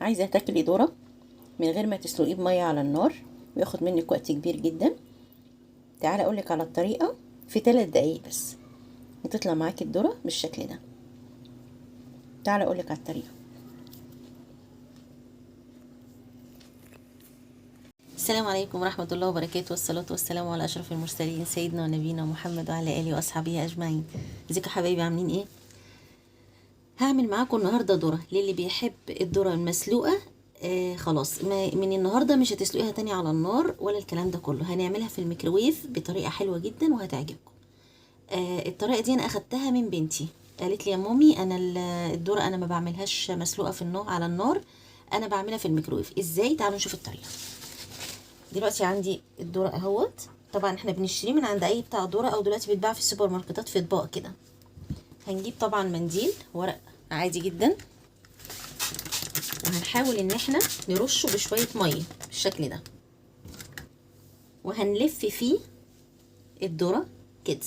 عايزه تاكلي ذره من غير ما تسلقيه بميه على النار وياخد منك وقت كبير جدا، تعالى اقولك على الطريقه في 3 دقايق بس وتطلع معاكي الذره بالشكل ده. تعالى اقولك على الطريقه. السلام عليكم ورحمه الله وبركاته، والصلاه والسلام على اشرف المرسلين سيدنا ونبينا محمد وعلى اله واصحابه اجمعين. ازيكم يا حبايبي، عاملين ايه؟ هعمل معاكم النهارده ذره للي بيحب الذره المسلوقه. خلاص من النهارده مش هتسلقيها تاني على النار ولا الكلام ده كله، هنعملها في الميكروويف بطريقه حلوه جدا وهتعجبكم. الطريقه دي انا اخدتها من بنتي، قالت لي يا مامي انا الذره انا ما بعملهاش مسلوقه في النار على النار، انا بعملها في الميكروويف. ازاي؟ تعالوا نشوف الطريقه. دلوقتي عندي الذره اهوت، طبعا احنا بنشتريه من عند اي بتاع ذره او دلوقتي بيتباع في السوبر ماركتات في اطباق كده. هنجيب طبعا منديل ورق عادي جدا، وهنحاول ان احنا نرشه بشويه ميه بالشكل ده، وهنلف فيه الذره كده.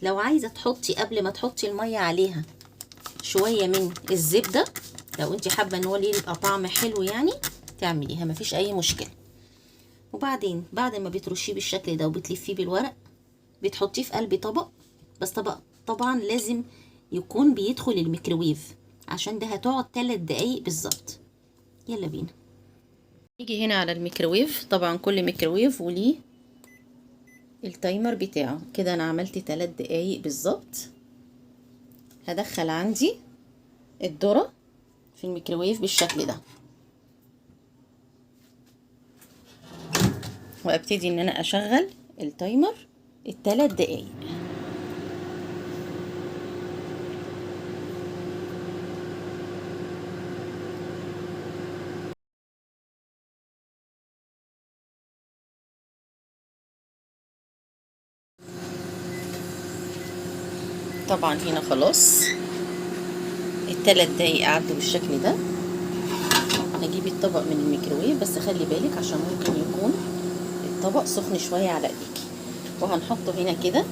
لو عايزه تحطي قبل ما تحطي الميه عليها شويه من الزبده، لو انت حابه ان هو ليه يبقى طعم حلو يعني تعمليها، مفيش اي مشكله. وبعدين بعد ما بترشيه بالشكل ده وبتلفيه بالورق بتحطيه في قلب طبق، بس طبق طبعا لازم يكون بيدخل الميكروويف عشان ده هتقعد 3 دقايق بالظبط. يلا بينا نيجي هنا على الميكروويف. طبعا كل ميكروويف وليه التايمر بتاعه كده. انا عملت 3 دقايق بالظبط. هدخل عندي الذرة في الميكروويف بالشكل ده، وابتدي ان انا اشغل التايمر ال3 دقايق. طبعا هنا خلاص ال3 دقايق عدوا بالشكل ده. هجيب الطبق من الميكروويف، بس خلي بالك عشان ممكن يكون الطبق سخن شويه على ايديكي. وهنحطه هنا كده،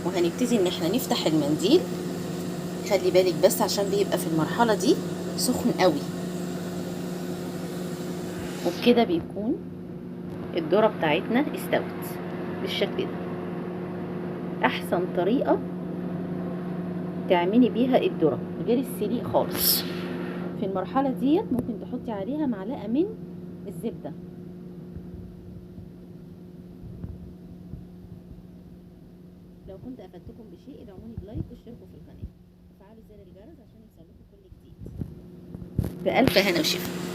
وهنبتدي ان احنا نفتح المنديل. خلي بالك بس عشان بيبقى في المرحله دي سخن قوي، وبكده بيكون الذره بتاعتنا استوت بالشكل ده. احسن طريقه تعملي بيها الذره غير السليق خالص، في المرحله ديت ممكن تحطي عليها معلقه من الزبده. لو كنت افدتكم بشيء ادعموني بلايك واشتركوا في القناه وفعلوا زر الجرس عشان يوصلكم كل جديد. بألف هنا وشفا.